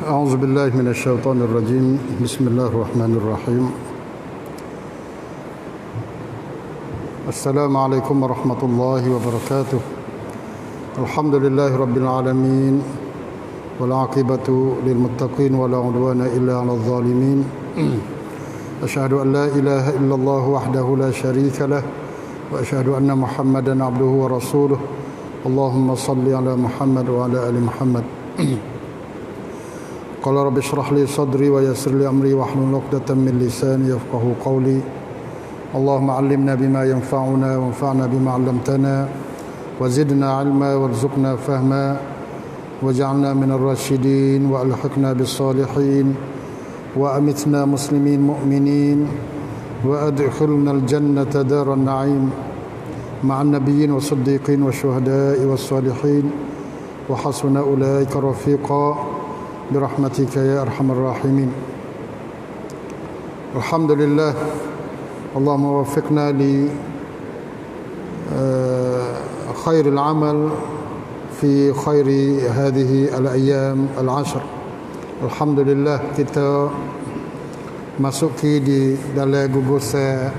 أعوذ بالله من الشيطان الرجيم بسم الله الرحمن الرحيم السلام عليكم ورحمة الله وبركاته الحمد لله رب العالمين والعاقبة للمتقين ولا عدوان إلا على الظالمين أشهد أن لا إله إلا الله وحده لا شريك له وأشهد أن محمدا عبده ورسوله اللهم صل على محمد وعلى آل محمد قال رب اشرح لي صدري ويسر لي أمري واحلل عقدة من لساني يفقهوا قولي اللهم علمنا بما ينفعنا وانفعنا بما علمتنا وزدنا علما وارزقنا فهما واجعلنا من الراشدين وألحقنا بالصالحين وأمتنا مسلمين مؤمنين وأدخلنا الجنة دار النعيم مع النبيين والصديقين والشهداء والصالحين وحسن أولئك رفيقا برحمتك يا أرحم الراحمين. الحمد لله اللهم وفقنا لخير العمل في خير هذه الأيام العشر. Alhamdulillah, kita masuki di dalam gugusan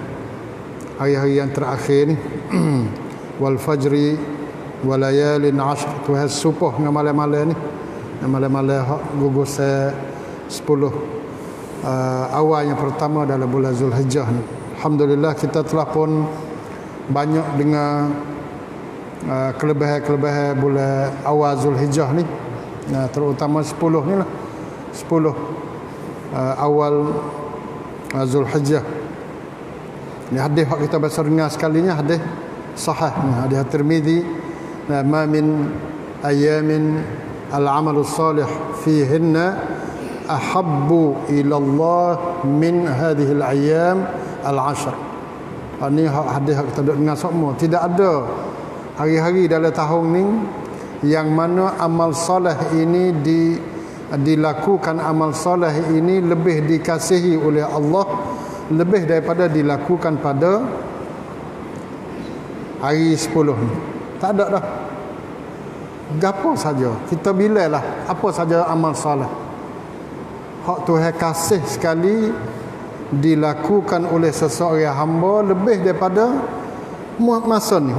hari-hari yang terakhir ni wal fajri wa layalin ashr, Tuhan subuh dengan malam-malam ni, malam-malam gugusan 10 awal yang pertama dalam bulan Zulhijjah ni. Alhamdulillah, kita telah pun banyak dengan kelebihan-kelebihan bulan awal Zulhijjah ni, terutama 10 ni lah, 10 awal Zulhijjah ni. Hadis yang kita baca dengar sekalinya hadis sahih, hadis Tirmizi, ma min ayamin al-amalu salih fihinna ahabbu ila Allah min hadhihi al-ayyam al-ashr. Ini hadis yang kita dengar semua. Tidak ada hari-hari dalam tahun ni yang mana amal soleh ini dilakukan, amal soleh ini lebih dikasihi oleh Allah lebih daripada dilakukan pada hari 10 ni. Tak ada dah. Gapo saja kita bilailah apa saja amal soleh hak Tuhan kasih sekali dilakukan oleh seseorang hamba lebih daripada masa ni.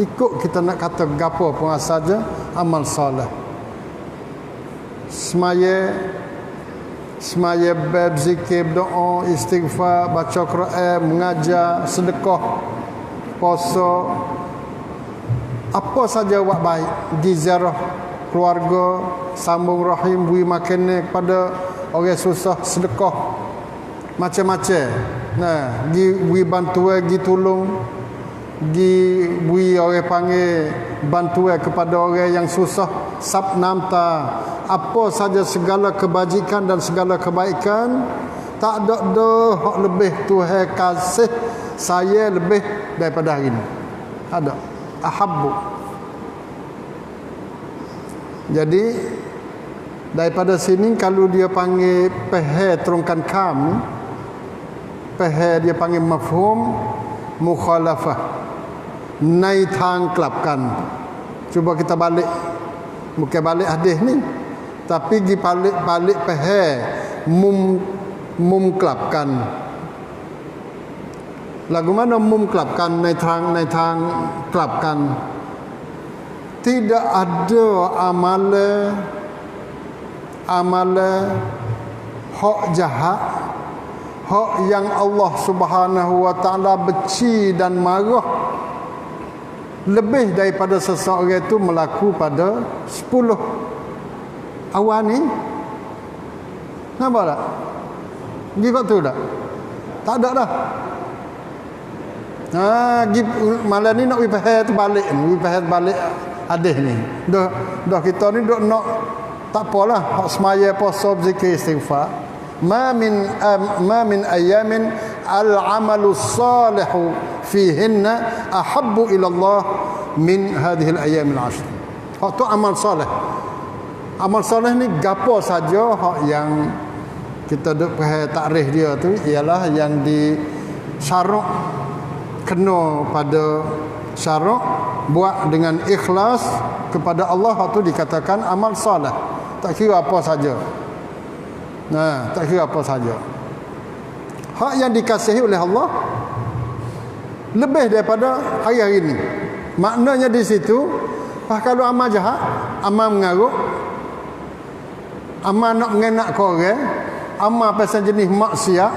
Ikut kita nak kata gapo pun saja amal soleh. Semaya bab zikir, doa, istighfar, baca Quran, mengajar, sedekah, puasa, apa saja buat baik, pergi ziarah keluarga, sambung rahim, beri makanan kepada orang susah, sedekah, macam-macam. Pergi beri bantuan, pergi tolong, pergi beri orang panggil bantuan kepada orang yang susah, sabnamta, apa saja segala kebajikan dan segala kebaikan, tak ada dah hak lebih Tuhan kasih saya lebih daripada hari ini. Ada ahabbu. Jadi daripada sini kalau dia panggil pehe terungkan kam, pehe dia panggil mafhum mukhalafah, naik tang kelapkan. Cuba kita balik Bukan balik hadis ni, tapi gi balik faham mumklapkan. Lagu mana mumklapkanในทางกลับกัน tidak ada amalan hak jahat, hak yang Allah Subhanahu wa taala benci dan marah lebih daripada seseorang itu melaku pada 10 awal ni. Nampak tak? Gitu tu tak? Tak ada dah. Malam ni nak wipahai tu balik ni, wipahai balik hadis ni. Dah kita ni duk nak tak apalah, hak semaya puasa zikir istighfar. Ma min ayamin al-amalu salihu fihinna ahabbu ila Allah min hadhihi al-ayam al-ashr. Hak tu amal soleh. Amal soleh ni gapo saja hak yang kita duk faham takrif dia tu ialah yang di syarak kena pada syarak buat dengan ikhlas kepada Allah, hak tu dikatakan amal soleh. Tak kira apa saja. Tak kira apa saja. Hak yang dikasihi oleh Allah lebih daripada hari-hari ini. Maknanya di situ, kalau amal jahat, amal mengarut, amal nak mengenak ke orang, amal pasal jenis maksiat,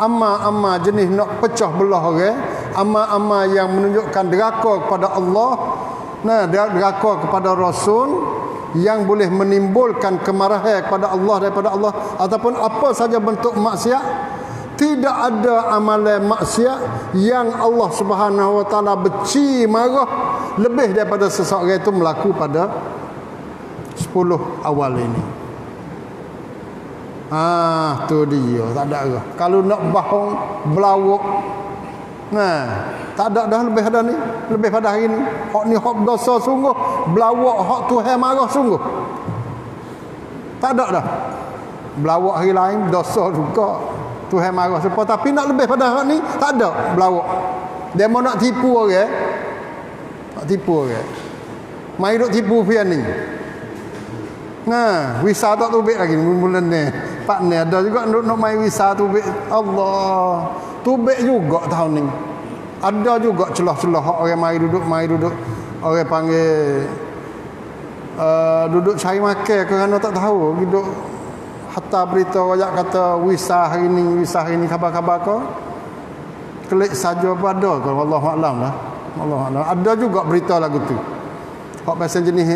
amal jenis nak pecah belah orang, amal yang menunjukkan deraka kepada Allah, deraka kepada Rasul, yang boleh menimbulkan kemarahan kepada Allah daripada Allah, ataupun apa saja bentuk maksiat, tidak ada amalan maksiat yang Allah Subhanahu wa taala benci marah lebih daripada seseorang itu melaku pada 10 awal ini. Tu dia, tak ada arah. Kalau nak bohong, belawak, tak ada dah lebih ada ni, lebih pada hari ni. Hak ni hak dosa sungguh, belawak hak Tuhan marah sungguh. Tak ada dah. Belawak hari lain dosa juga, Tuhan marah siapa, tapi nak lebih pada hak ni tak ada belawak. Dia mau nak tipu orang, nak tipu orang. Mai duk tipu pian ni. Visa tak tubik lagi bulan ni. Pak ni ada juga nak mai visa tubik. Allah, tubik juga tahun ni. Ada juga celah-celah orang mai duduk orang panggil duduk cari makan kerana tak tahu, duduk hatta berita wayak kata visa hari ni khabar-khabar ke klik saja pada kalau Allah Alam lah. Allah Alam. Ada juga berita lagu tu. Hak pasal jenis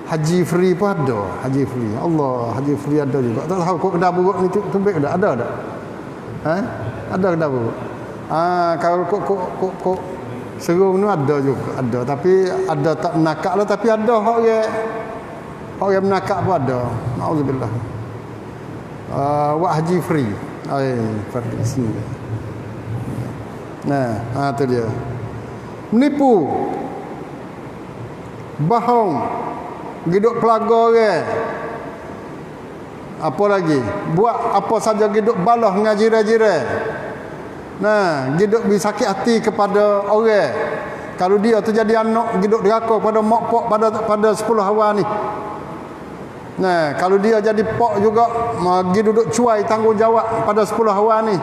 haji free pun ada. Haji free. Allah, haji free ada juga. Tak tahu kok kedai buruk ni tubik ada. Ada tak? Ada kedai buruk. Kalau kok serung ni ada juga. Ada. Tapi ada tak menakak lah. Tapi ada orang menakak pun ada. Na'udzubillah. Wak haji free. Pada sini. Tu dia. Menipu. Bohong. Hidup pelaga orang. Apa lagi? Buat apa saja hidup balah dengan jiran-jiran. Hidup sakit hati kepada orang. Kalau dia tu jadi anak, hidup deraka pada mak pak pada 10 awal ni. Kalau dia jadi pak juga, pergi duduk cuai tanggungjawab pada 10 awal ni.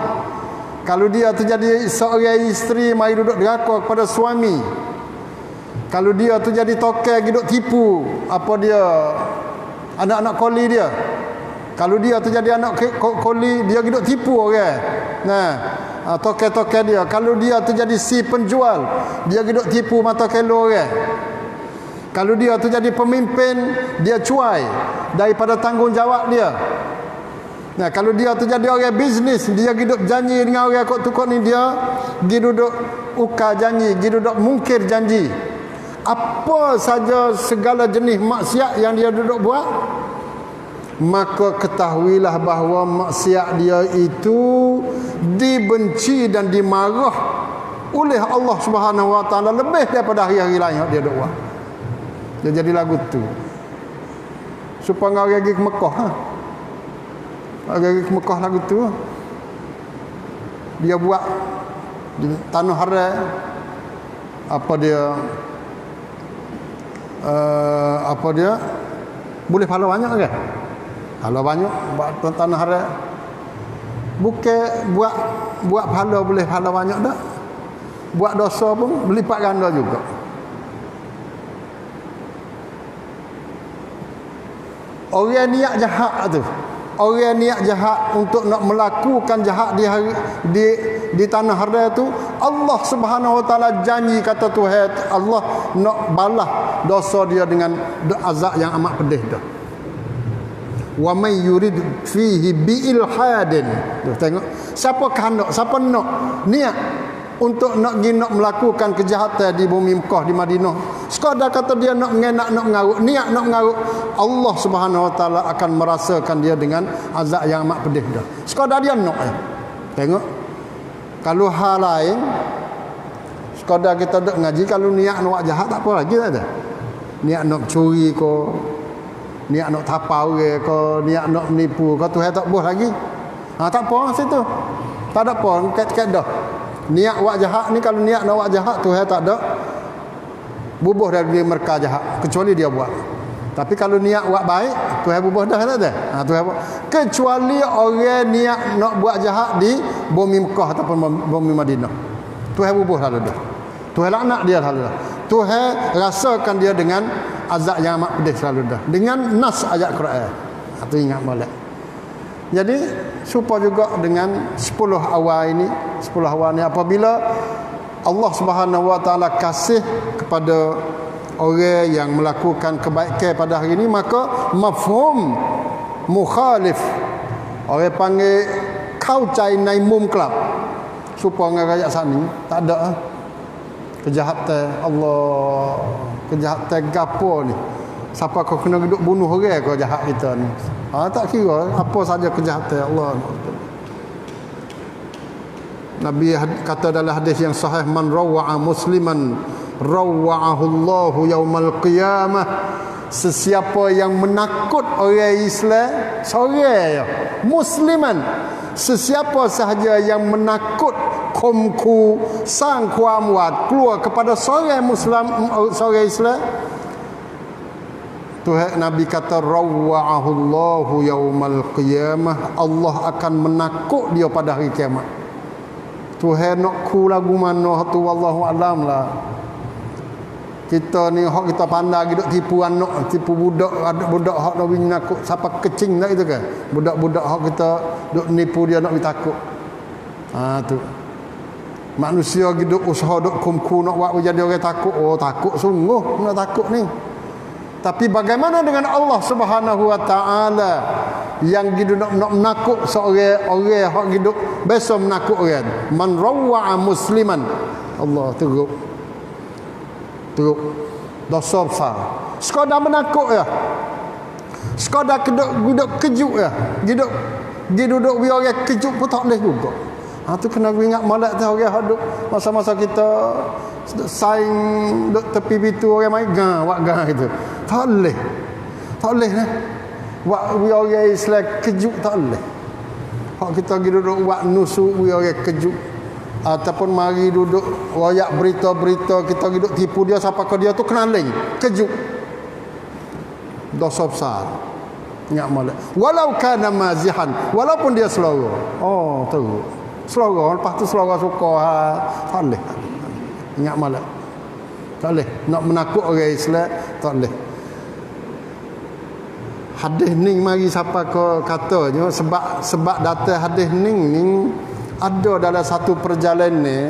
Kalau dia tu jadi seorang isteri, mari duduk deraka kepada suami. Kalau dia tu jadi tokai, duduk tipu apa dia anak-anak koli dia. Kalau dia tu jadi anak koli, dia duduk tipu orang. Tokai-tokai dia. Kalau dia tu jadi si penjual, dia duduk tipu mata kelo orang. Kalau dia tu jadi pemimpin, dia cuai daripada tanggungjawab dia. Kalau dia tu jadi orang bisnes, dia duduk janji dengan orang kok ni, dia duduk ukar janji, duduk mungkir janji. Apa saja segala jenis maksiat yang dia duduk buat, maka ketahuilah bahawa maksiat dia itu dibenci dan dimarah oleh Allah Subhanahu wa taala lebih daripada hari-hari lain yang dia duduk buat. Dia jadi lagu tu supaya orang pergi ke Mekah. Orang pergi ke Mekah lagu tu, dia buat di tanah haram, apa dia Boleh pahala banyak ke? Pahala banyak buat tanah haram. Bukan buat pahala boleh pahala banyak dak. Buat dosa pun berlipat ganda juga. Orang niat jahat tu, orang niat jahat untuk nak melakukan jahat di tanah haram tu, Allah Subhanahu Wa Taala janji, kata Tuhan Allah nak balas dosa dia dengan azab yang amat pedih dah. Wa may yurid fihi bi ilhadin. Tengok siapa kehendak, siapa nak niat untuk nak melakukan kejahatan di bumi Mekah, di Madinah, sekadar kata dia nak mengenak, nak mengarut, niat nak mengarut, Allah Subhanahu Wa Taala akan merasakan dia dengan azab yang amat pedih dah. Sekadar dia nak ya. Tengok, kalau hal lain sekadar kita duk ngaji, kalau niat nak buat jahat tak apa lagi, tak ada. Niat nak curi ke, niat nak tapau ke, niat nak menipu ke, Tuhan tak boleh lagi. Tak apa situ. Tak ada apa, kat dah. Niat buat jahat ni, kalau niat nak buat jahat, Tuhan tak ada bubuh dari mereka jahat kecuali dia buat. Tapi kalau niat buat baik, Tuhan bubuh dah, tak ada. Tuhan buat. Kecuali orang niat nak buat jahat di bumi Mekah ataupun bumi Madinah, Tuhan bubuh dah dah. Tuhan laknat dia dah dah. Tuhan rasakan dia dengan azab yang amat pedih selalu dah, dengan nas ayat Quran. Itu ingat molek. Jadi serupa juga dengan 10 awal ini. 10 awal ni apabila Allah Subhanahu Wa Taala kasih kepada orang yang melakukan kebaikan pada hari ini, maka mafhum mukhalif, orang panggil kau cai nai mum club, supaya dengan rakyat sani tak ada kejahatan. Allah, kejahatan gapo ni, siapa kau kena duduk bunuh orang kau jahat kita ni. Tak kira apa saja kejahatan Allah. Nabi kata dalam hadis yang sahih, man rawwa'a musliman rawwa'ahu Allahu yaumal qiyamah. Sesiapa yang menakut orang Islam, seorang ya, musliman, sesiapa sahaja yang menakut kumku sang kuamwat keluar kepada seorang Muslim, seorang Islam, Tuhan Nabi kata rawwa'ahu Allahu yaumal qiyamah, Allah akan menakut dia pada hari kiamat. Tuhan nak ku lagu mana tu wallahu alam lah. Kita ni hak kita pandai duk tipu anak, tipu budak, budak hak nak nakut siapa kecing tak itu kan. Budak-budak hak kita duk nipu dia nak takut. Tu. Manusia duk usaha duk kumku nak buat jadi orang takut. Oh takut sungguh nak takut ni. Tapi bagaimana dengan Allah Subhanahu Wa Taala yang gitu nak menakut seorang orang hak gitu biasa menakut orang. Man rawwa'a musliman, Allah teruk dosa besar. Sekadar menakut ya, sekadar duduk kejut ya, duduk biar orang kejut pun tak boleh juga. Tu kena ingat malak tu orang haduk masa-masa kita saing duk tepi pintu orang main wak gitu. Tak boleh nah. Wak orang Islam kejut tak boleh. Hak kita duduk buat nusuk orang kejut ataupun mari duduk royak berita-berita kita duduk tipu dia siapa ke dia tu kenaling kejut. Dosa besar. Ingat malak. Walau kana mazihan, walaupun dia selora. Oh, teruk. Selora, lepas tu selora suka tak boleh. Ingat malak. Tak boleh. Nak menakut orang Islam tak boleh. Hadis ni mari siapa ke katanya sebab data hadis ni ada dalam satu perjalanan ni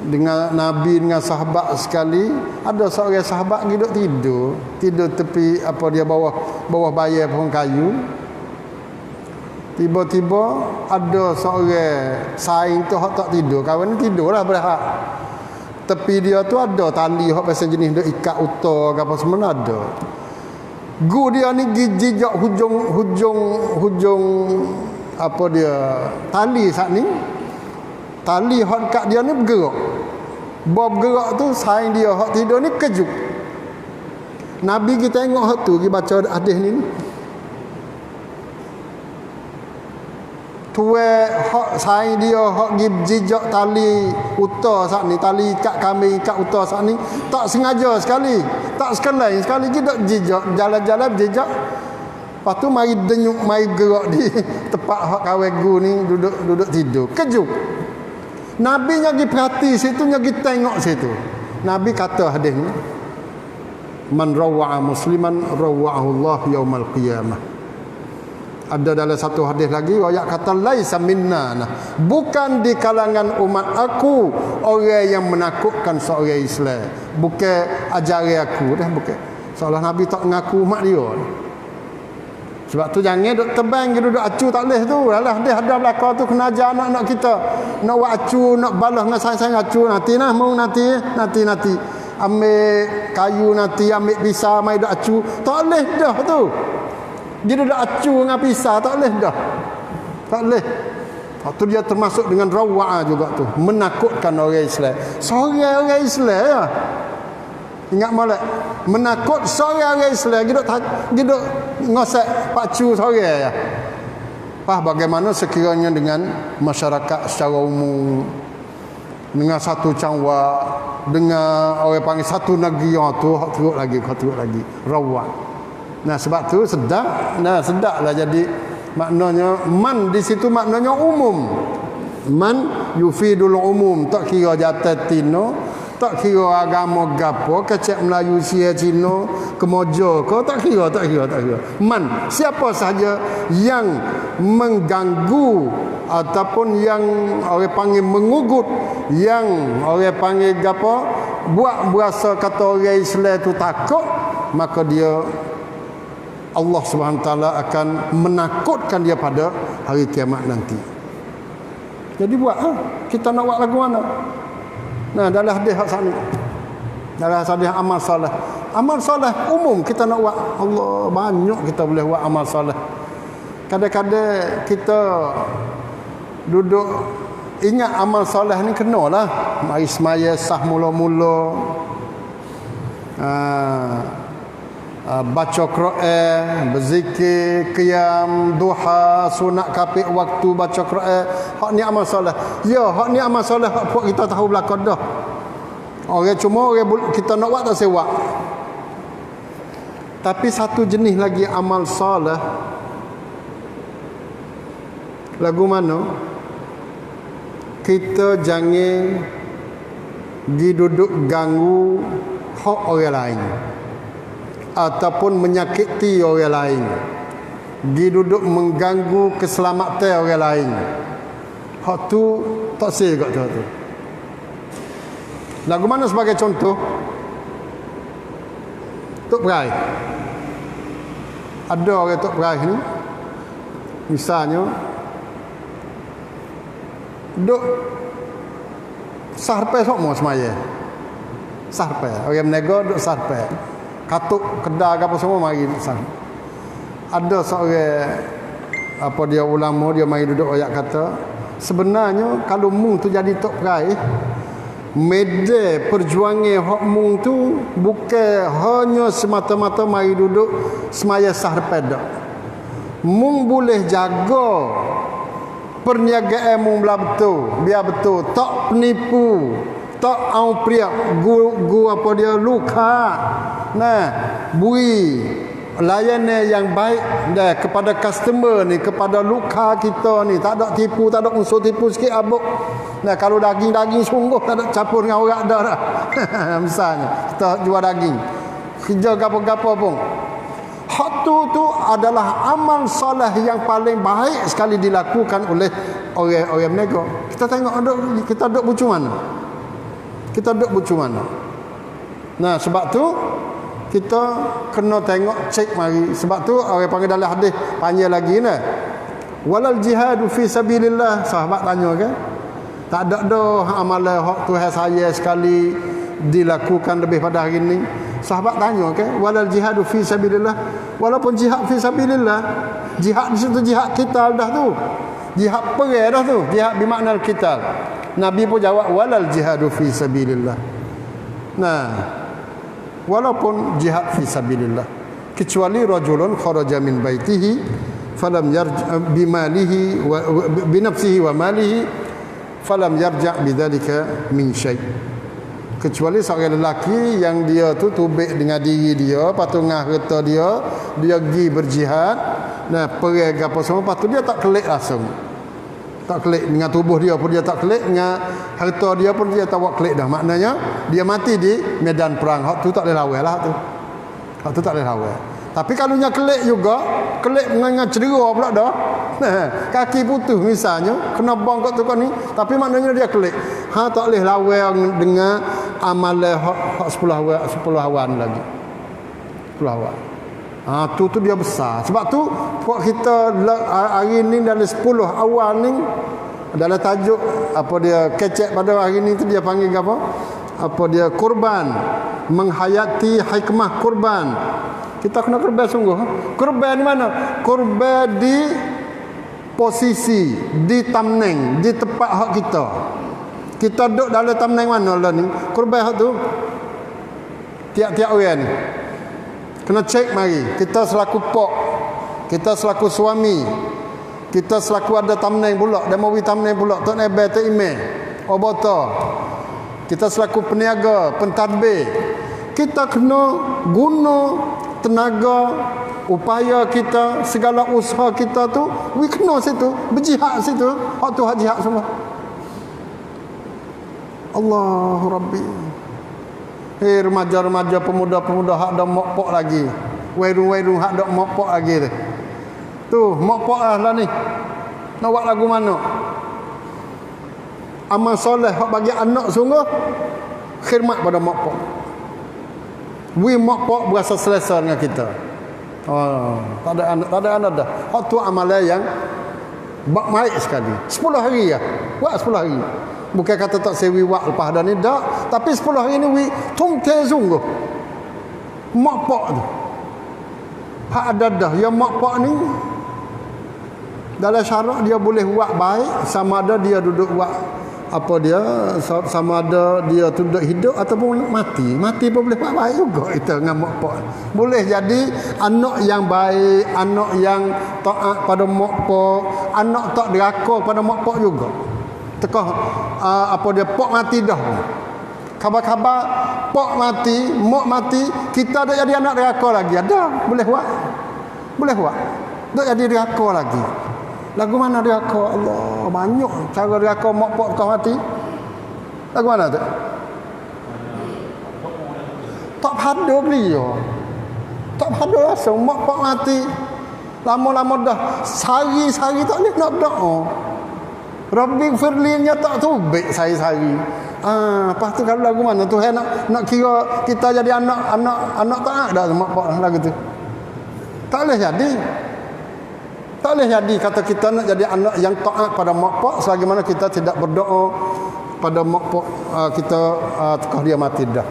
dengan Nabi dengan sahabat sekali, ada seorang sahabat tidur tepi apa dia bawah bayar pohon kayu. Tiba-tiba ada seorang saing tu hak tak tidur, kawan ni tidurlah berhak. Tepi dia tu ada tali hak pasal jenis duk ikat uta ke apa semua ada. Gu dia ni jijak hujung apa dia tali saat ni, tali hak kat dia ni bergerak. Bab bergerak tu saing dia hak tidur ni kejut. Nabi kita tengok hak tu, kita baca hadis ni. tuai hak saing dia hak jijak tali uta sat ni, tali ikat kami ikat uta sat ni, tak sengaja sekali, tak sekali jijak jalan-jalan jijak. Lepas tu mari denyuk, mari gerak di tempat hak kawegu ni, duduk tidur. Kejut. Nabi nyagi perhati situ, nyagi tengok situ. Nabi kata hadis ni, man rawwa'a musliman rawwa'ahu Allah yaumal qiyamah. Ada dalam satu hadis lagi ayat kata laisa minna, bukan di kalangan umat aku orang yang menakutkan seorang Islam, bukan ajaran aku dah, bukan. Seolah Nabi tak mengaku umat dia. Sebab tu jangan duk tebang duduk acu tak leh tu. Alah dia ada belaka tu kena ajar anak-anak kita. Nak buat acu, nak balas dengan sayang-sayang acu nanti nah, mau nanti. Ambil kayu nanti, ambil pisau mai duk acu. Tak leh dah tu. Dia duduk acu dengan pisau tak leh dah. Tak leh. Waktu dia termasuk dengan rawa'ah juga tu, menakutkan orang Islam. Seorang orang Islam ya. Ingat molek, menakut seorang orang Islam giduk ngosek pacu seorang ya. Bagaimana sekiranya dengan masyarakat secara umum, dengan satu cangwa, dengan orang panggil satu negeri tu hak teruk lagi rawat. Nah sebab tu sedaklah jadi maknanya man di situ maknanya umum. Man yufidul umum, tak kira jatah tino, tak kira agama gapo, kecek Melayu, Sia, Cina, Kemoja ke, tak kira. Man, siapa sahaja yang mengganggu ataupun yang orang panggil mengugut, yang orang panggil gapo, buat berasa kata orang Islam tu takut, maka dia Allah Subhanahu taala akan menakutkan dia pada hari kiamat nanti. Jadi buat kita nak buat lagu mana? Nah, dalam hadis hak sana. Dalam hadis amal soleh. Amal soleh umum kita nak buat. Allah, banyak kita boleh buat amal soleh. Kadang-kadang kita duduk ingat amal soleh ni kenalah. Mari semaya sah mula-mula. Baca Quran, berzikir, qiyam, duha, sunat kapit waktu baca Quran. Hak ni amal soleh. Ya, hak ni amal soleh hak kita tahu belakang dah. Orang cuma orang kita nak buat tak sewa. Tapi satu jenis lagi amal soleh. Lagu mana? Kita jangan pergi duduk ganggu hak orang lain, ataupun menyakiti orang lain, dia duduk mengganggu keselamatan orang lain. Hak tu tak sah kat tu. Lagu mana sebagai contoh? Tok Perai. Ada orang Tok Perai ni, misalnya duk sarpai semua semaya. Sarpai, orang menega duk sarpai. Katuk kedai apa semua mari sang. Ada seorang apa dia ulama dia mari duduk ayat kata, sebenarnya kalau mung tu jadi tok perai, media perjuangan hak mung tu bukan hanya semata-mata mari duduk semaya sarpai dak. Mung boleh jaga perniagaan mung biar betul, tak penipu, tak au priak gu apa dia luka. Nah, bui layanan yang baik dah kepada customer ni, kepada luka kita ni, tak ada tipu, tak ada unsur tipu sikit abuk. Nah, kalau daging sungguh tak ada campur dengan orang dah dah. Misalnya kita jual daging, kerja gapo-gapo pun. Hak tu adalah amal soleh yang paling baik sekali dilakukan oleh orang-orang mereka. Kita tengok kita duduk bucu mana? Kita duduk bucu mana? Nah, sebab tu kita kena tengok, cek mari. Sebab tu orang panggil dalam hadis panjang lagi ni. Walal jihadu fi sabilillah. Sahabat tanya kan? Tak ada dah amalan hak Tuhan saya sekali dilakukan lebih pada hari ni. Sahabat tanya kan? Walal jihadu fi sabilillah. Walaupun jihad fi sabilillah, jihad di situ jihad kita dah tu. Jihad perang dah tu. Jihad bermakna kita. Nabi pun jawab walal jihadu fi sabilillah. Nah, walaupun jihad fi sabilillah, kecuali rajulun kharaja min baitihi falam yarja bimalihi wa binafsihi wa malihi falam yarja bidzalika min syai'. Kecuali seorang lelaki yang dia tu tubik dengan diri dia, lepas tu ngah harta dia pergi berjihad, nah perang apa semua, lepas tu dia tak kelik langsung. Tak kelik dengan tubuh dia pun dia tak kelik, dengan harta dia pun dia tak buat kelik dah. Maknanya dia mati di medan perang. Hak tu tak boleh lawan lah tu. Hak tu tak boleh lawan. Tapi kalau nya kelik juga, kelik dengan cedera pula dah. Kaki putus misalnya, kena bang kat tu ni, tapi maknanya dia kelik. Tak boleh lawan dengan amalan hak 10 awan lagi. 10 awan. Tu dia besar. Sebab tu buat kita hari ni dalam 10 awal ni, dalam tajuk apa dia kecek pada hari ni tu dia panggil apa? Apa dia kurban, menghayati hikmah kurban. Kita kena kurban sungguh. Kurban di mana? Kurban di posisi, di tamneng, di tempat hak kita. Kita duduk dalam tamneng mana lah ni? Kurban hak tu tiap-tiap orang ni kena cek mari. Kita selaku pok, kita selaku suami, kita selaku ada tamneng pula, dan mau tamneng pula, tak nebel tak email, obota. Kita selaku peniaga, pentadbir, kita kena guna tenaga, upaya kita, segala usaha kita tu, we kena situ, berjihad situ. Hak tu hak jihad semua. Allahu Rabbi. Remaja-remaja, pemuda-pemuda hak dah mokpok lagi, wairung-wairung hak dah mokpok lagi tu. Tu mokpok lah ni. Nak buat lagu mana? Amal soleh hak bagi anak sungguh khidmat pada mokpok. We mokpok berasa selesa dengan kita. Tak ada anak dah. Hak tu amalan yang baik sekali. 10 hari ya. Buat 10 hari. Bukan kata tak sewi wak lepas dah ni dak, tapi 10 hari ni we tungke sungguh. Mokpok tu. Hak ada dah yang mokpok ni dalam syarak dia boleh buat baik, sama ada dia duduk buat apa dia, sama ada dia duduk hidup ataupun mati. Mati pun boleh buat baik juga kita dengan mokpok. Boleh jadi anak yang baik, anak yang taat pada mokpok, anak tak deraka pada mokpok juga. Tekah apa dia pok mati dah. Khabar-khabar pok mati, mok mati, kita dah jadi anak deraka lagi. Ada, boleh buat. Boleh buat. Dah jadi deraka lagi. Lagu mana deraka? Allah, banyak cara deraka mok pok kau mati. Lagu mana tu? Tak pada beliau. Tak pada langsung mok pok mati. Lama-lama dah sehari-sehari tak boleh nak berdoa. Rabbi firlinya tak tubik sehari-hari. Lepas tu kalau lagu mana Tuhan nak kira kita jadi anak tak ada mak pak lagu tu. Tak boleh jadi. Tak boleh jadi kata kita nak jadi anak yang taat pada mak pak selagi mana kita tidak berdoa pada mak pak kita tekah dia mati dah.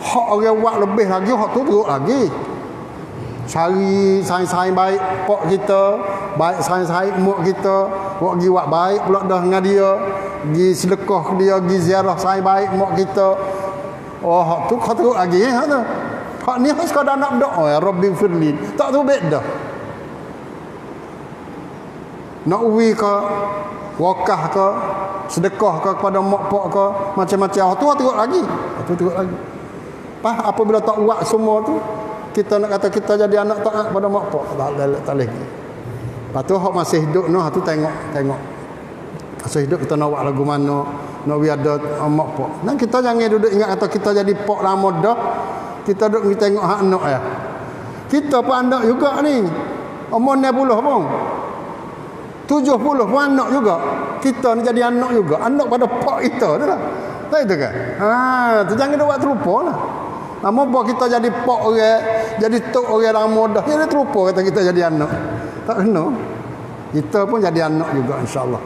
Hak orang buat lebih lagi, hak tu teruk lagi. Cari saing-saing baik pok kita, baik saing-saing mak kita, buat gi buat baik pula dah dengan dia, gi sedekah dia, gi ziarah saing baik mak kita. Hak tu kau teruk lagi hak tu. Hak ni hak sekadar nak berdoa ya Rabbi firli. Tak tu beda. Nak uwi ke, wakah ke, sedekah ke kepada mak pok ke, macam-macam hak tu teruk lagi. Hak tu teruk lagi. Apabila tak buat semua tu, kita nak kata kita jadi anak taat pada mak pak tak leh. Lepas tu hak masih hidup noh tu tengok. Masih hidup kita nak buat lagu mana, nak we ada mak pak. Dan kita jangan duduk ingat kata kita jadi pak lama dah. Kita duduk tengok hak anak ya. Kita pun anak juga ni. Umur 60 pun. 70 pun anak juga. Kita ni jadi anak juga. Anak pada pak kita tu lah. Tak itu kan? Tu jangan buat terlupa lah. Lama buat kita jadi pok orang, jadi tok orang lama dah. Dia terlupa kata kita jadi anak. Tak kena. Kita pun jadi anak juga insya-Allah.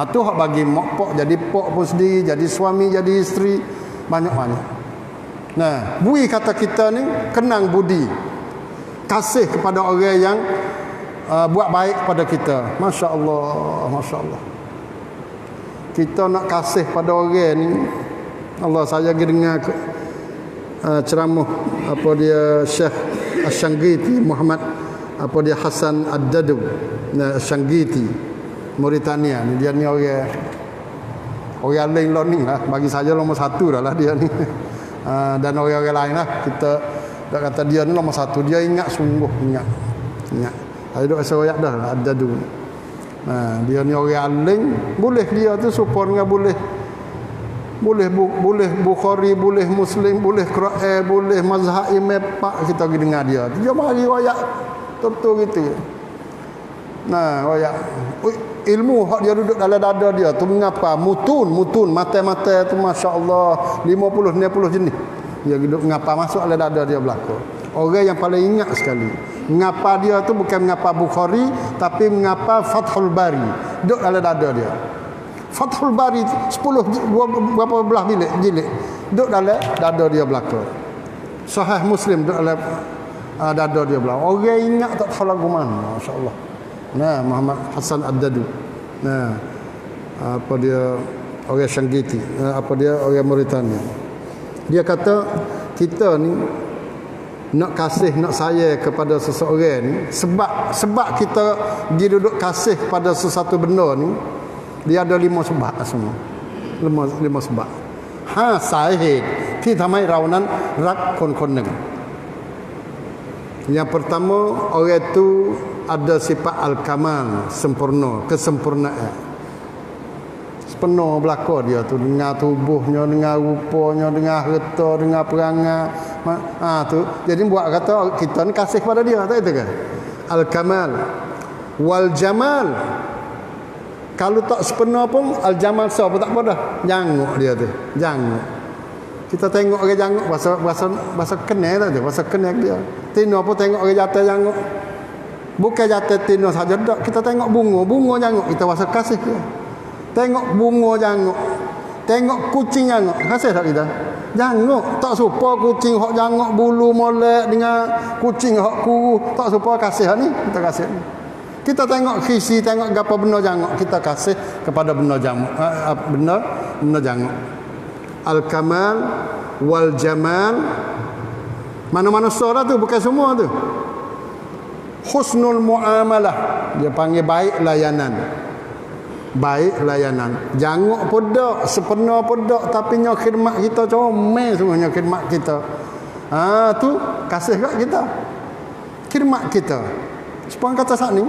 Tu hak bagi mak pok jadi pok pun sendiri, jadi suami, jadi isteri, banyak-banyak. Bui kata kita ni kenang budi. Kasih kepada orang yang buat baik kepada kita. Masya-Allah, masya-Allah. Kita nak kasih pada orang ni. Allah, saya dengar ceramah apa dia Syekh Asy-Syanqiti Muhammad apa dia Hasan Ad-Dadu Shanggiti Mauritania ni. Dia ni orang lain learning lah, bagi saya nombor 1 dah lah dia ni. Dan orang-orang lain lah, kita tak kata dia ni nombor 1. Dia ingat sungguh, ingat. Saya duk rasa royak dah Ad-Dadu. Dia ni orang alim, boleh dia tu support dengan boleh Bukhari, boleh Muslim, boleh Quran, boleh mazhab Imam Pak, kita pergi dengar dia. Dia mari royak betul gitu. Nah, royak ilmu hak dia duduk dalam dada dia tu mengapa mutun mata-mata tu masya-Allah 50 60 jenis. Dia duduk mengapa masuk dalam dada dia belaka. Orang yang paling ingat sekali. Mengapa dia tu bukan mengapa Bukhari, tapi mengapa Fathul Bari. Duduk dalam dada dia. Fathul Bari 10 berapa belah jilid duduk dalam dada dia belaka. Sahih Muslim duduk dalam dada dia belaka. Orang ingat tak tahu lagu mana, masya-Allah. Nah, Muhammad Hasan Ad-Dadu. Nah, apa dia orang Shanggiti, apa dia orang Mauritania. Dia kata kita ni nak kasih, nak sayang kepada seseorang ni sebab kita pergi duduk kasih pada sesuatu benda ni, dia ada 5 sebab semua. 5 sebab. Sahihที่ทำให้เรานั้นรักคนหนึ่ง. Yang pertama, orang itu ada sifat al-kamal, sempurna, kesempurnaan. Penuh belaka dia tu dengan tubuhnya, dengan rupanya, dengan harta, dengan perangai. Tu. Jadi buat kata kita ni kasih kepada dia, tak itu kan? Al-kamal wal jamal. Kalau tak sempurna pun al-jamal siapa tak apa dah. Janguk dia tu, janguk. Kita tengok orang janguk bahasa kenal tak tu, bahasa kenal dia. Tino pun tengok orang jatuh janguk. Bukan jatuh tino saja dak, kita tengok bunga janguk, kita rasa kasih dia. Tengok bunga janguk, tengok kucing janguk, kasih tak kita? Janguk, tak serupa kucing hok janguk bulu molek dengan kucing hok kuru, tak serupa kasih ni, kita kasih. Kita tengok khisi, tengok gapo benda janguk, kita kasih kepada benda janguk, benda janguk. Al-kamal wal jamal. Mana-mana surah tu, bukan semua tu. Husnul muamalah, dia panggil baik layanan. Baik layanan. Janguk pun dak, sepenuh pun dak, tapi nya khidmat kita comel semuanya khidmat kita. Tu kasih kat kita. Khidmat kita. Sepang kata saat ni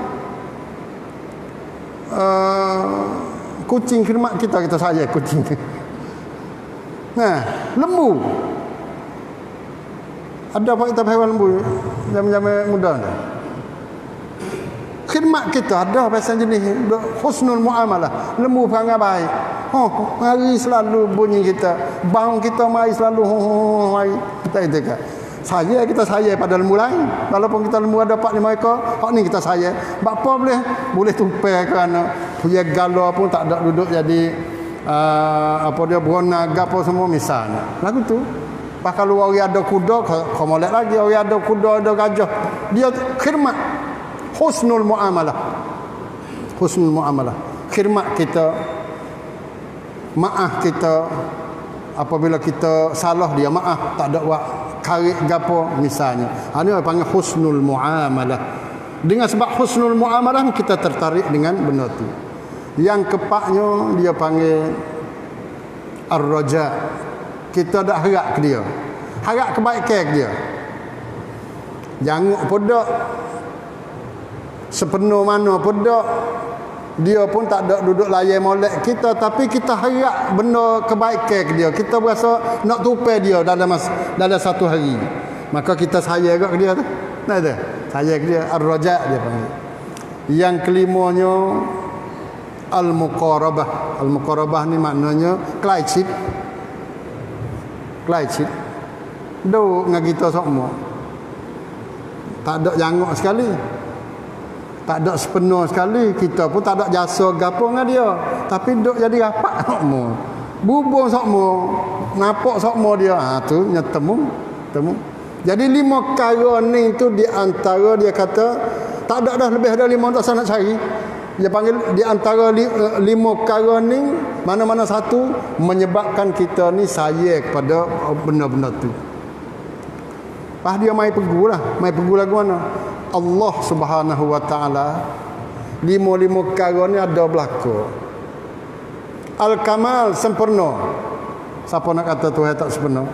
kucing khidmat kita sayang kucing. Lembu. Ada apa kita hewan lembu zaman-zaman muda ni? Khidmat kita ada pasal jenis husnul muamalah, lembu perangai baik. Mari selalu bunyi kita, bang kita mari selalu mari. Tak kan? Kita sayang pada lembu lain. Walaupun kita lembu ada 4-5 ekor, hak ni kita sayang. Apa boleh tupai kerana punya gala pun tak ada duduk jadi apa dia beronaga apa semua misalnya. Lagu tu. Pak kalau orang ada kuda, kau molek lagi. Orang ada kuda, ada gajah, dia khidmat. Husnul muamalah. Husnul muamalah. Khidmat kita, maaf kita apabila kita salah dia maaf, tak ada buat karik gapo misalnya. Ini panggil husnul muamalah. Dengan sebab husnul muamalah kita tertarik dengan benda tu. Yang kepaknya dia panggil ar-raja. Kita dah harap ke dia. Harap kebaikan ke dia. Janguk pun dak, sepenuh mana pun dak, dia pun tak ada duduk layan molek kita, tapi kita harap benda kebaikan ke dia. Kita berasa nak tupai dia dalam satu hari. Maka kita sayang ke dia tu. Nah tu, sayang ke dia, ar-raja dia panggil. Yang kelimanya al-muqarabah. Al-muqarabah ni maknanya close. Duk dengan kita semua. Tak ada janguk sekali. Tak ada sepenuh sekali. Kita pun tak ada jasa gapo dengan dia. Tapi duk jadi rapat semua. Bubur semua. Nampak semua dia. Tu temu. Jadi 5 perkara ni tu di antara dia kata tak ada dah lebih ada 5 tak saya nak cari. Dia panggil di antara 5 perkara ni mana-mana satu menyebabkan kita ni sayang kepada benda-benda tu. Dia mai pergu lagu mana? Allah Subhanahu wa taala, lima perkara ni ada berlaku. Al-kamal, sempurna. Siapa nak kata Tuhan tak sempurna?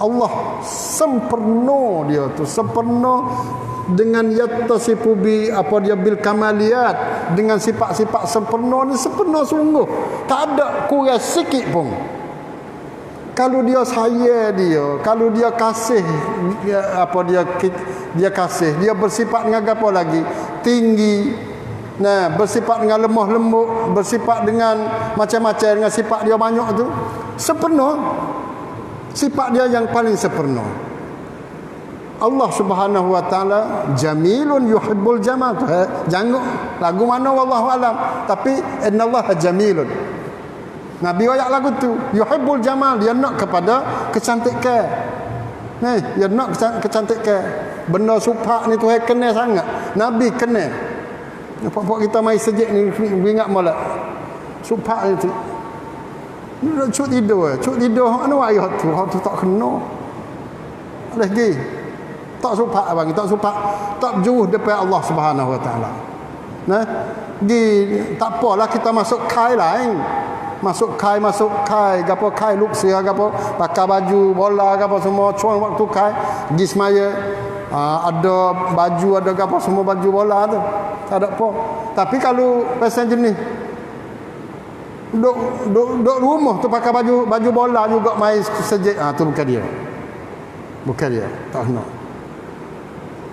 Allah sempurna, dia tu sempurna dengan yattasifu bi apa dia bil kamaliyat, dengan sifat-sifat sempurna ni sempurna sungguh, tak ada kurang sikit pun. Kalau dia sayang dia, kalau dia kasih dia kasih, dia bersifat dengan apa lagi? Tinggi. Nah, bersifat dengan lemah lembut, bersifat dengan macam-macam, dengan sifat dia banyak tu sempurna. Sifat dia yang paling sempurna. Allah Subhanahu wa taala jamilun yuhibbul jamal. Jangan lagu mana wallahu alam, tapi innallaha jamilun. Nabi ayat lagu tu yuhibbul jamal, dia nak kepada kecantikan. Ni dia nak kecantikan. Benda supak ni Tuhan kenal sangat. Nabi kenal. Nampak kita mai sejak ni ingat molek. Supak ni tu. Cuk tidur mana ayat tu, hak tu tak kena. Lagi tak supak abang, tak supak, tak jauh depan Allah Subhanahu wa taala. Nah, tak apalah kita masuk kai lain. Masuk kai gapo kai luksia gapo, pakai baju bola gapo semua cuang waktu kai pergi semaya. Ada baju, ada gapo semua baju bola tu. Tak ada apa. Tapi kalau pasal jenis duduk rumah tu pakai baju bola juga main sejak, tu bukan dia. Bukan dia, tak nak.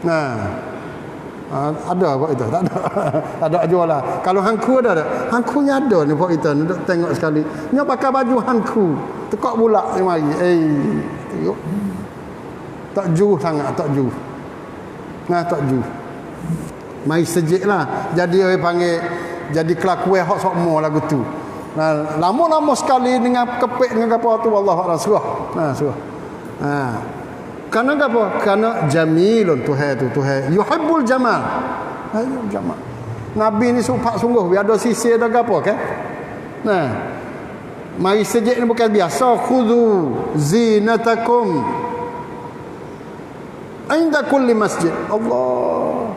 Nah, ada apa itu? Tak ada. Tak ada jual lah. Kalau hangku ada tak? Hangkunya ada ni buat kita duduk tengok sekali. Nya pakai baju hangku. Tekak bulak ni mari. Tengok. Tak juh sangat, tak juh. Nah, tak juh. Mai sejik lah. Jadi orang panggil jadi kelakuan hak sokmo lagu tu. Nah, lama-lama sekali dengan kepek dengan apa tu Allah Rasulullah. Nah, surah. Karena apa? Karena jamilun Tuhan tu, Tuhan yuhibbul jamal. Ayo jamal. Nabi ni supak sungguh, biar ada sisi ada apa kan? Nah. Mari sejak ni bukan biasa, khudhu zinatakum inda kulli masjid. Allah.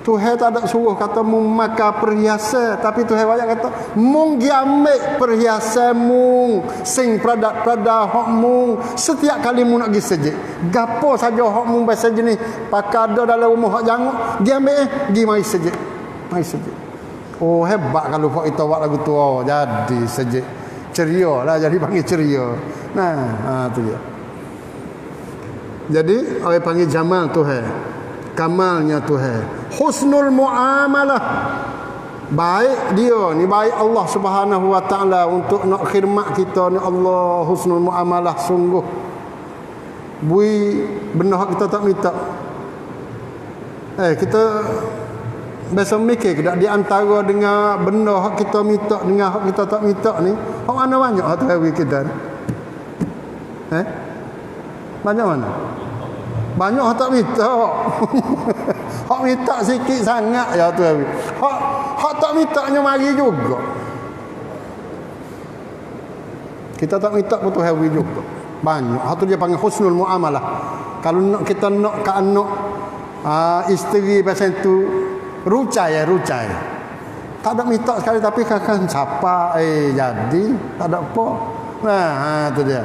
Tuhan tak ada suruh kata memakai perhiasan, tapi Tuhan banyak kata mung giamik perhiasan mung sing pradat-pradat hok mung setiap kali mung nak pergi sejid. Gapo saja hok mung bahasa jenis pakai ada dalam rumah hok janguk, giamik gi mai sejid. Mai sejid. Oh hebat kalau hok itu buat lagu tu. Oh, jadi sejid. Ceria lah, jadi panggil ceria. Nah, tu dia. Jadi orang panggil jamal Tuhan. Kamalnya Tuhan, husnul muamalah, baik dia ni, baik Allah Subhanahu wa taala untuk nak khidmat kita ni. Allah husnul muamalah sungguh. Bui benda kita tak minta. Kita biasa mikir ke di antara dengan benda hak kita minta dengan hak kita tak minta ni, hak mana banyak hak tahu kita? Banyak mana? Banyak hak tak minta. Hak minta sikit sangat ya tu. Hak tak mintanya mari juga. Kita tak minta pun tu hawi juga. Banyak. Hak tu dia panggil husnul muamalah. Kalau nak kita nak ke anak isteri pasal tu rucai. Tak ada minta sekali tapi kakak siapa jadi tak ada apa. Nah, tu dia.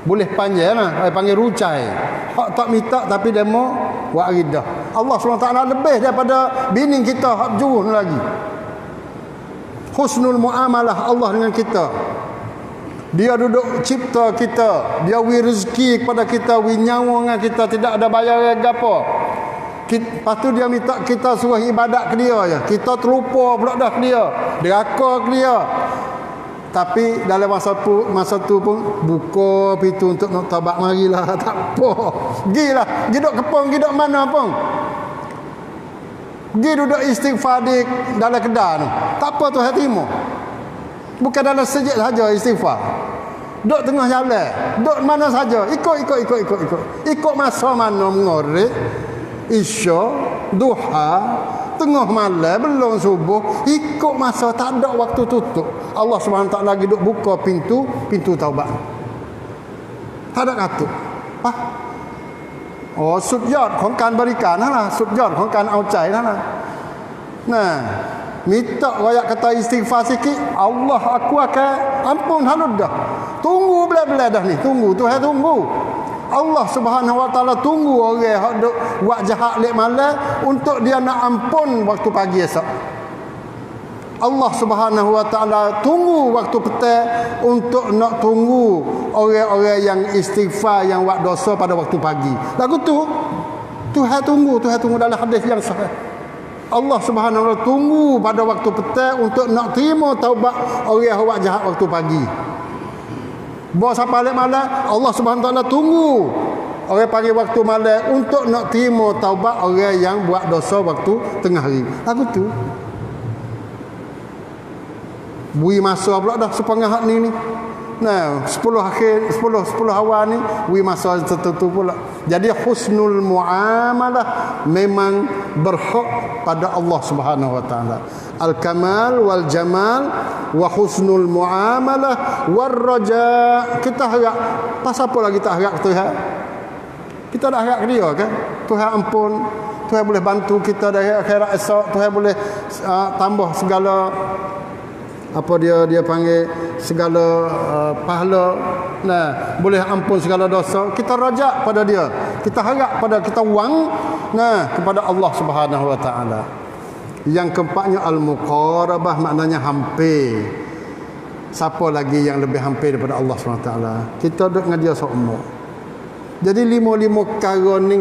Boleh panjang lah, panggil rucai. Hak tak minta tapi dia mau buat ridah. Allah SWT lebih daripada bini kita hak juruh lagi. Husnul muamalah Allah dengan kita. Dia duduk cipta kita, dia wi rezeki kepada kita, wi nyawa dengan kita, tidak ada bayaran gapo. Lepas tu dia minta kita suruh ibadat ke dia je. Kita terlupa pula dah ke dia, deraka ke dia. Tapi dalam masa tu pun buka pintu untuk nak taubat, marilah. Tak apa. Gilah, duduk kepong, duduk mana pun. Pergi duduk istighfar di dalam kedai tu. Tak apa tu hatimu. Bukan dalam sejid saja istighfar. Duduk tengah jalan, duduk mana saja, ikut masa mana mengorek, isya, duha, tengah malam, belum subuh, ikut masa, tak ada waktu tutup. Allah SWT lagi duk buka pintu taubat. Tak ada kata. สุดยอดของการบริการนั่นล่ะสุดยอดของการเอาใจนั่นล่ะminta rakyat kata istighfar sikit, Allah aku akan ampun halus dah. Tunggu belah-belah dah ni, tunggu Tuhan tunggu. Allah Subhanahu Wa Taala tunggu orang hak duk buat jahat lek malam untuk dia nak ampun waktu pagi esok. Allah Subhanahu Wa Taala tunggu waktu petang untuk nak tunggu orang-orang yang istighfar yang buat dosa pada waktu pagi. Lagu tu Tuhan tunggu dalam hadis yang sahih. Allah Subhanahu Wa Taala tunggu pada waktu petang untuk nak terima taubat orang yang buat jahat waktu pagi. Bawa sampai balik malam, Allah Subhanahu Wa Taala tunggu orang pagi waktu malam untuk nak terima taubat orang yang buat dosa waktu tengah hari. Lagu tu bui masa pula dah sepengah hak ni. 10 awal ni bui masa tertentu pula. Jadi husnul muamalah memang berhak pada Allah Subhanahu Wa Taala. Al-kamal wal jamal wa husnul muamalah war raja. Kita harap pasal apa lagi tak harap Tuhan? Kita dah harap dia kan? Tuhan ampun, Tuhan boleh bantu kita dari akhirat esok, Tuhan boleh tambah segala apa dia panggil segala pahala, boleh ampun segala dosa. Kita rajak pada dia, kita harap pada kita wang kepada Allah Subhanahu Wa Taala. Yang keempatnya al-muqarabah, maknanya hampir. Siapa lagi yang lebih hampir daripada Allah Subhanahu Wa Taala? Kita duduk dengan dia seumur. Jadi lima perkara ni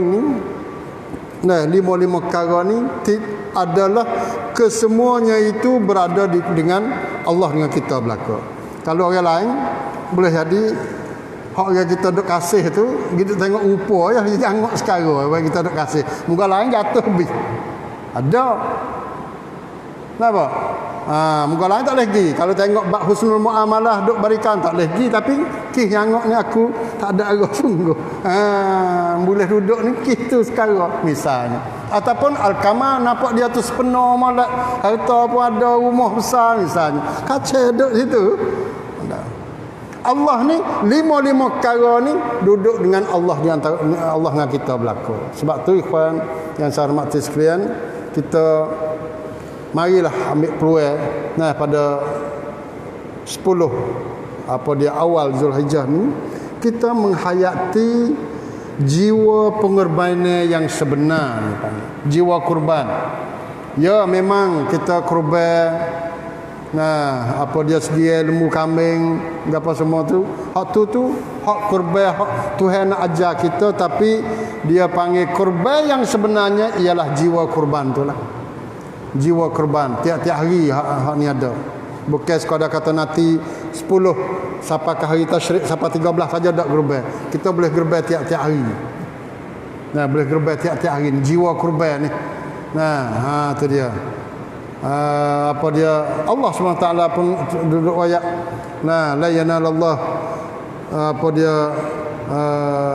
lima perkara ni adalah kesemuanya itu berada dengan Allah, dengan kita belaka. Kalau orang lain boleh jadi hak yang kita duk kasih tu kita tengok rupa ya, tengok sekarang orang kita duk kasih, muka lain jatuh habis. Ada kenapa? Muka lain tak boleh pergi. Kalau tengok bab husnul muamalah duk barikan tak boleh pergi, tapi kih nyangok ni aku tak ada arah sungguh. Boleh duduk ni kih tu sekarang misalnya. Ataupun al-kamal, nampak dia tu sepenuh malak, harta pun ada, rumah besar misalnya. Kacau duduk situ. Allah ni lima perkara ni duduk dengan Allah di antara Allah dengan kita belaka. Sebab tu ikhwan yang saya hormati sekalian, kita marilah ambil peluang pada 10 awal Zulhijjah ni kita menghayati jiwa pengorbanan yang sebenar, jiwa kurban. Ya memang kita kurban dia sedia lembu kambing apa semua tu, hak tu hak kurban, hak Tuhan nak ajar kita, tapi dia panggil kurban yang sebenarnya ialah jiwa kurban tu lah. Jiwa kurban tiap-tiap hari hak ni ada. Bukan sekadar kata nanti 10 sampai ke hari tasyrik sampai 13 saja dak kurban. Kita boleh kurban tiap-tiap hari. Boleh kurban tiap-tiap hari, jiwa kurban ni. Tu dia. Allah SWT pun duduk ayat la yanalallah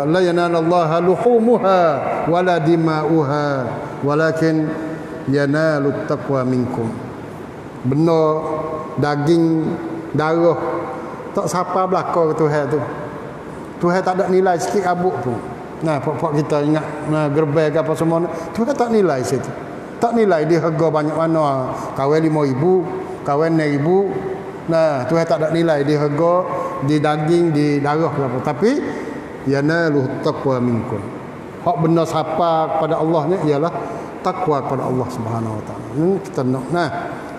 la yanalallah luhumuha wala dima'uha walakin yanalut taqwa minkum. Benar daging darah tak siapa belaka ke Tuhan tu. Tuhan tak ada nilai sikit abuk pun. Pokok kita ingat gerbel ke apa semua, Tuhan tak nilai situ. Tak nilai dia harga banyak mana, kawan 5,000, kawan 6,000. Tuhan tak ada nilai dia harga di daging, di darah ke apa. Tapi yanalut taqwa minkum. Hak benar siapa kepada Allah ni ialah takwa kepada Allah Subhanahu Wa Taala. Ini kita nak.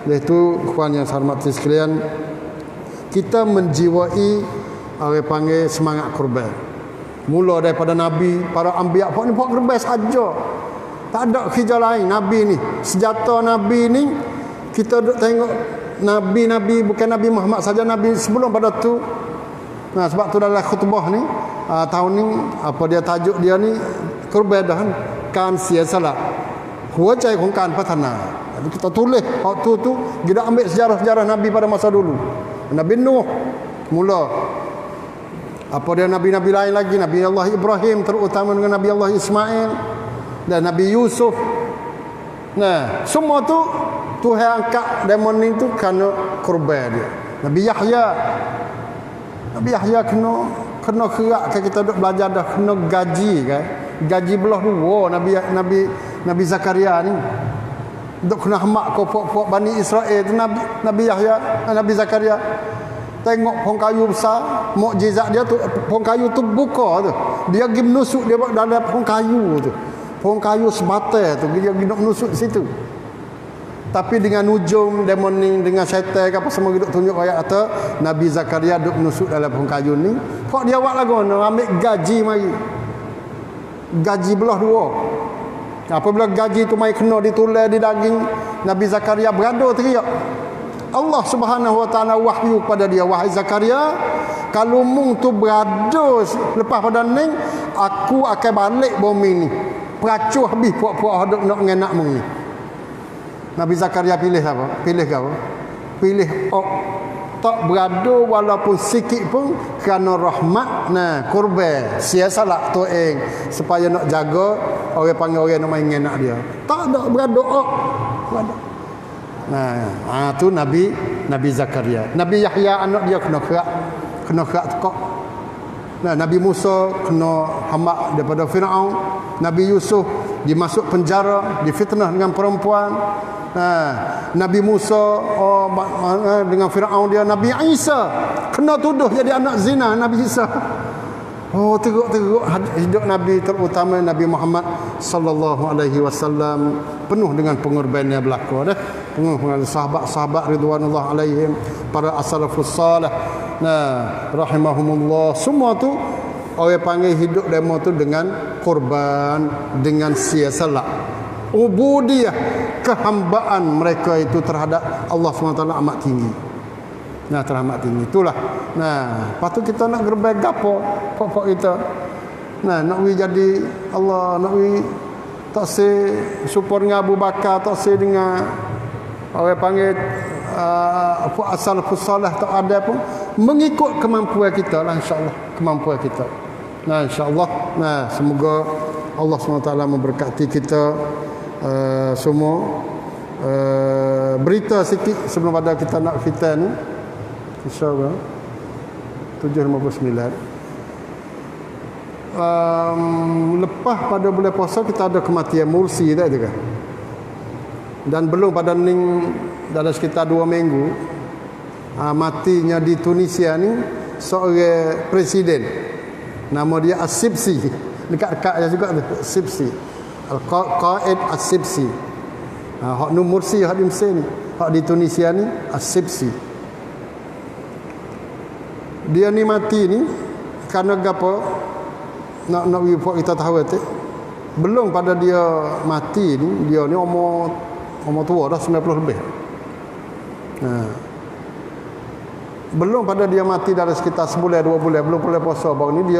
Oleh itu ikhwan yang saya hormati sekalian, kita menjiwai orang panggil semangat kurban. Mula daripada Nabi, para anbiya, pok ni pok kurban saja. Tak ada kerja lain. Nabi ni, senjata Nabi ni, kita duk tengok Nabi bukan Nabi Muhammad saja, Nabi sebelum pada tu. Sebab tu dalam khutbah ni tahun ni dia tajuk dia ni kurban dah kan sia salah. หัวใจของการพัฒนา kita tulis hak tu kita ambil sejarah-sejarah Nabi pada masa dulu. Nabi Nuh mula, dia Nabi-Nabi lain lagi, Nabi Allah Ibrahim, terutama dengan Nabi Allah Ismail dan Nabi Yusuf. Semua tu Tuhan angkat demon ni tu kerana kurban dia. Nabi Yahya kena kerak kan, kita duk belajar dah kena gaji kan. gaji belah dua Nabi Zakaria ni. Dok kena hamak kau puak-puak Bani Israel tu Nabi Yahya, Nabi Zakaria. Tengok pohon kayu besar, mukjizat dia tu pohon kayu tu buka tu. Dia pergi menusuk dia dalam pohon kayu tu. Pohon kayu sebatai tu dia pergi menusuk situ. Tapi dengan ujung demon ni dengan syaitan ke apa semua duk tunjuk ayat kata Nabi Zakaria duk menusuk dalam pohon kayu ni. Kok dia buat lagu nak ambil gaji mari. Gaji belah dua. Apabila gaji tu mai kena ditulis di daging, Nabi Zakaria berada teriak. Allah Subhanahu Wa Taala wahyu kepada dia, wahai Zakaria, kalau mung tu berada lepas pada ning, aku akan balik bumi ni. Peracuh habis puak-puak hidup nak ngenak mung ni. Nabi Zakaria pilih apa? Pilih apa? Pilih tak berada walaupun sikit pun kerana rahmat kurban sia salah tueng supaya nak jaga orang panggil orang nak main enak dia. Tak ada berada berada. Tu Nabi Zakaria. Nabi Yahya anak dia kena kerak tekak. Nabi Musa kena hamak daripada Firaun. Nabi Yusuf dimasuk penjara, difitnah dengan perempuan. Nabi Musa dengan Firaun dia. Nabi Isa kena tuduh jadi anak zina. Nabi Isa teruk hidup Nabi, terutama Nabi Muhammad sallallahu alaihi wasallam penuh dengan pengorbanan berlaku dah. Penuh dengan sahabat-sahabat ridwanullah alaihim, para as-salafus salih rahimahumullah, semua tu orang panggil hidup demo tu dengan korban, dengan sia-salah. Ubudiyah, kehambaan mereka itu terhadap Allah SWT amat tinggi. Teramat tinggi. Itulah. Lepas tu kita nak gerbek gapo pokok kita. Nak we jadi Allah, nak we tak se support dengan Abu Bakar, tak se dengan orang panggil asal fusalah tak ada pun, mengikut kemampuan kita lah, insya-Allah, kemampuan kita. Insya-Allah. Semoga Allah SWT memberkati kita semua. Berita sikit sebelum pada kita nak fitan ni. InsyaAllah 7:59. Lepas pada bulan puasa kita ada kematian Mursi tak itu kan? Dan belum pada ning dalam sekitar 2 minggu matinya di Tunisia ni seorang presiden, nama dia As-Sibsi, dekat-dekat je juga tu, Sibsi, Al-Qaid As-Sibsi. Hak nu Mursi, hak di Mesir ni, hak di Tunisia ni As-Sibsi. Dia ni mati ni kerana apa? Nak kita tahu tu. Belum pada dia mati ni, dia ni umur tua dah 90 lebih. Belum pada dia mati dalam sekitar sebulan 2 bulan, belum boleh puasa baru ni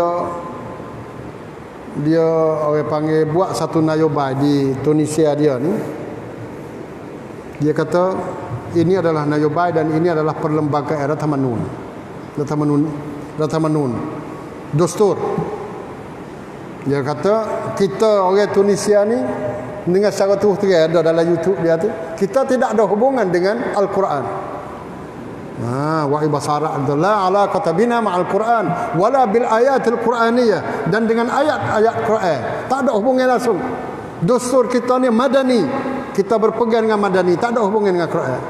dia orang panggil buat satu nayobay di Tunisia dia ni. Dia kata ini adalah nayobay dan ini adalah perlembagaan Ratamanun Dostur. Dia kata kita orang Tunisia ni dengan secara terus terang ada dalam YouTube dia tu, kita tidak ada hubungan dengan Al-Quran. Wa ibasara la ala katabina ma'al Quran wala bil ayatil Quraniyah, dan dengan ayat-ayat Quran tak ada hubungan langsung. Dostur kita ni madani, kita berpegang dengan madani, tak ada hubungan dengan Quran.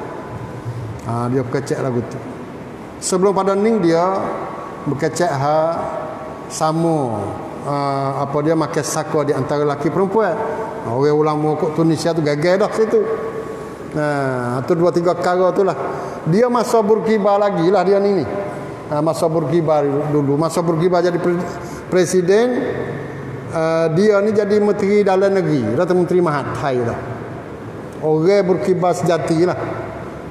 Dia berkecek lagu tu. Sebelum pada ning dia berkecek sama apa dia makan saka di antara lelaki perempuan. Orang ulama kat Tunisia tu gagal dah situ. Tu 2-3 perkara tu lah. Dia masa Bourguiba lagi lah dia ni. Masa Bourguiba dulu, masa Bourguiba jadi presiden, dia ni jadi menteri dalam negeri, Rata Menteri Mahathir lah. Orang Bourguiba sejati lah.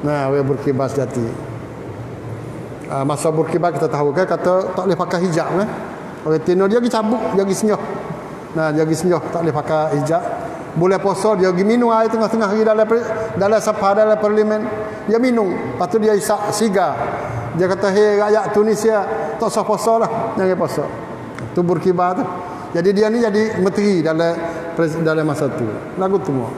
Orang Bourguiba sejati. Masa Bourguiba kita tahu kan, kata tak boleh pakai hijab kan. Orang Tino dia pergi cabut, dia pergi senyap. Dia pergi senyap, tak boleh pakai hijab. Boleh puasa, dia pergi minum air tengah-tengah hari dalam sapa, dalam parlimen. Dia minum, lepas tu dia isap sigar. Dia kata, hei rakyat Tunisia, tak usah puasa lah, jangan puasa. Tu Bourguiba tu. Jadi dia ni jadi menteri dalam masa tu. Lagu tu semua.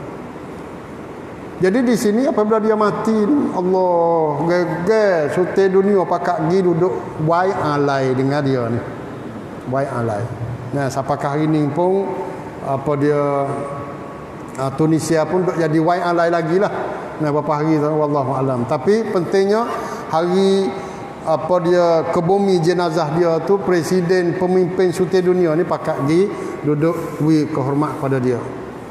Jadi di sini apabila dia mati, Allah geger sute dunia pakak gi duduk buai alai dengan dia ni. Buai alai. Sapakah hari ni pun apa dia Tunisia pun duk jadi YA lain lagi lah. Nah, beberapa hari tu wallahu alam. Tapi pentingnya hari apa dia ke bumi jenazah dia tu, presiden pemimpin suti dunia ni pakat pergi duduk beri kehormat pada dia.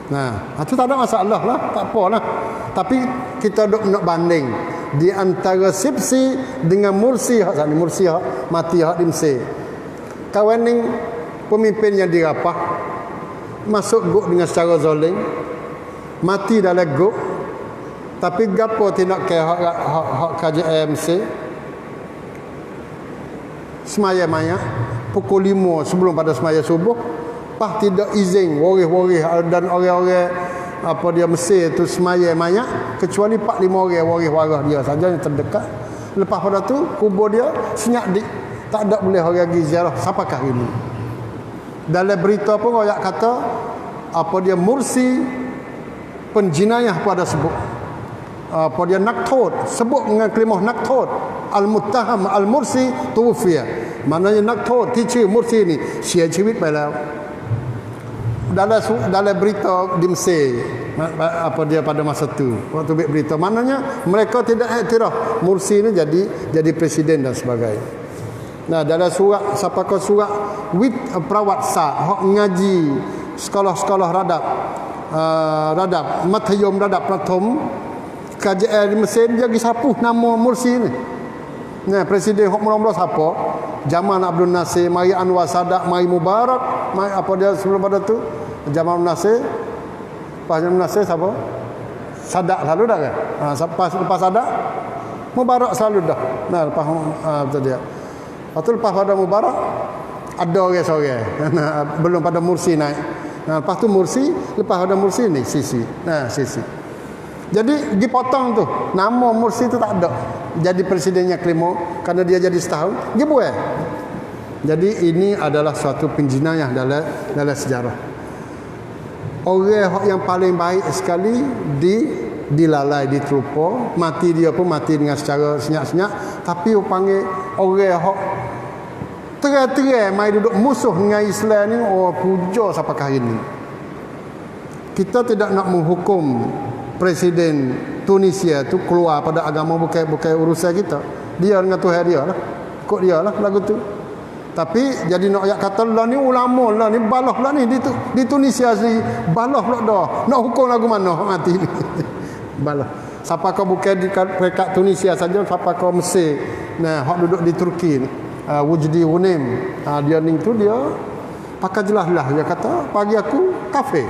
Nah, itu tak ada masalah lah, tak apalah. Tapi kita duk nak banding di antara Sipsi dengan Mursi hak sana, Mursi hak mati hak di Mesir. Kawan ni pemimpin yang dirapah, masuk guk dengan secara zalim, mati dalam guk. Tapi gapo tindak ke hak KJM Mesir? Semaya maya pukul 5 sebelum pada semaya subuh, pas tidak izin waris-waris dan orang-orang apa dia Mesir tu semaya maya, kecuali 4-5 orang waris-waris dia saja yang terdekat. Lepas pada tu kubur dia senyap dik, tak ada boleh orang pergi ziarah sampakah ini. Dalam berita pun orang kata apa dia Mursi penjinayah pada sebut apa dia naktod, sebut dengan kalimah naktod, al-muttaham al-Mursi tuwfiya, maknanya naktod teacher Mursi ni sia ciwit balau. Dalam berita di Mesir apa dia pada masa tu waktu buat berita, maknanya mereka tidak iktiraf Mursi ni jadi presiden dan sebagainya. Nah, dalam surat siapakah surat with perawat sat hak ngaji sekolah-sekolah radab mathayum radab prathom KJL di Mesir, dia pergi sapuh nama Mursi ni. Nah, presiden hak mula-mula siapa? Jamal Abdul Nasir, mari Anwar Sadat, mari Mubarak, mari apa dia sebelum pada tu? Jamal Nasir, lepas Jamal Nasir siapa? Sadat selalu dah kan? Lepas Sadat, Mubarak selalu dah. Nah, lepas betul dia. Lepas tu lepas pada Mubarak, ada orang seorang. Belum pada Mursi naik. Nah, lepas tu Mursi, lepas pada Mursi ni Sisi. Nah, Sisi. Jadi dipotong tu nama Mursi tu tak ada jadi presidennya kelima kerana dia jadi setahun dia buat. Jadi ini adalah suatu penjinayah dalam sejarah. Orang yang paling baik sekali dilalai, diterlupa, mati dia pun mati dengan secara senyap-senyap, tapi panggil orang hak terai-terai mai duduk musuh dengan Islam ni, oh puja siapakah ini. Kita tidak nak menghukum presiden Tunisia tu keluar pada agama, bukan urusan kita. Dia dengan Tuhan dia lah. Kok dia lah lagu tu. Tapi jadi nak ayat kata lah ni ulama lah ni balah lah ni di Tunisia sendiri balah pula dah. Nak hukum lagu mana mati ni. Balah. Siapa kau bukan di peringkat Tunisia saja, siapa kau Mesir. Nah, hak duduk di Turki ni. Wujdi Hunim. Dia ni tu dia pakai jelas-jelas dia kata pagi aku kafir.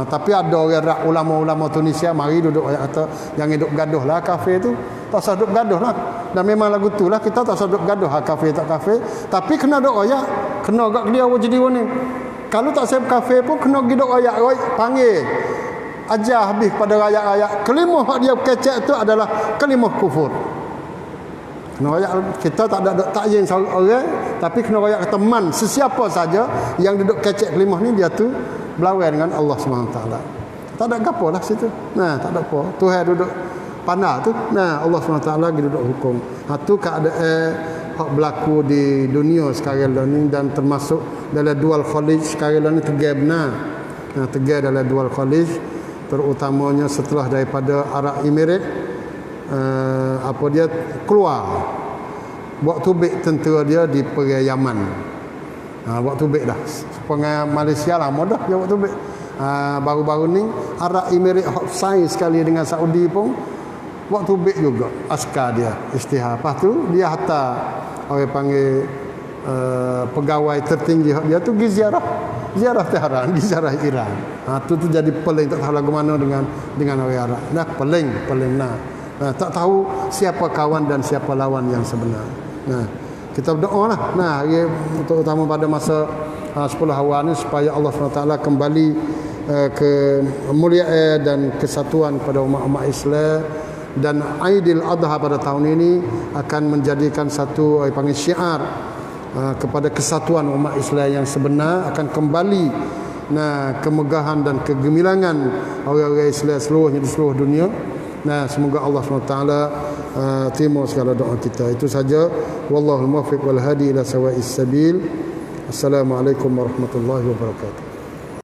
Tapi ada orang ulama-ulama Tunisia mari duduk ayat kata jangan duduk gaduh lah kafir tu. Tak usah duduk gaduh lah. Dan memang lagu tu lah kita tak usah duduk gaduh kafir tak kafir. Tapi kena duduk ayat, kena gak dia wujud ni. Kalau tak siap kafir pun kena duduk ayat panggil. Ajar habis pada rakyat-rakyat. Kalimah dia kecek tu adalah kalimah kufur. Kena rakyat kita tak ada takyin orang, tapi kena rakyat kata man sesiapa saja yang duduk kecek kalimah ni dia tu berlawan dengan Allah SWT. Tak ada apa lah situ. Nah, tak ada apa. Tuhan duduk pandang tu. Nah, Allah SWT lagi duduk hukum. Itu keadaan hak berlaku di dunia sekarang ni, dan termasuk dalam dual khalij sekarang ni tegar benar. Nah, tegar dalam dual khalij, terutamanya setelah daripada Arab Emirat apa dia keluar. Waktu bek tentera dia di perairan Yaman. Waktu bek dah. Pengai Malaysia lama dah dia waktu bek. Baru-baru ni Arab Emirat hot sign sekali dengan Saudi pun waktu bek juga askar dia istihar. Lepas tu dia hantar orang panggil pegawai tertinggi dia tu pergi ziarah Tehran, pergi ziarah Iran. Tu jadi peling tak tahu lagu mana dengan orang Arab. Nah, peling nah. Tak tahu siapa kawan dan siapa lawan yang sebenar. Nah, kita berdoa lah. Nah, terutama pada masa 10 awal ni supaya Allah SWT kembali ke kemuliaan dan kesatuan kepada umat-umat Islam, dan Aidil Adha pada tahun ini akan menjadikan satu panggil syiar kepada kesatuan umat Islam yang sebenar, akan kembali kemegahan dan kegemilangan orang-orang Islam seluruhnya di seluruh dunia. Nah, semoga Allah SWT terima segala doa kita. Itu saja. Wallahul muwaffiq wal hadi ila sawa'is sabil. Assalamualaikum warahmatullahi wabarakatuh.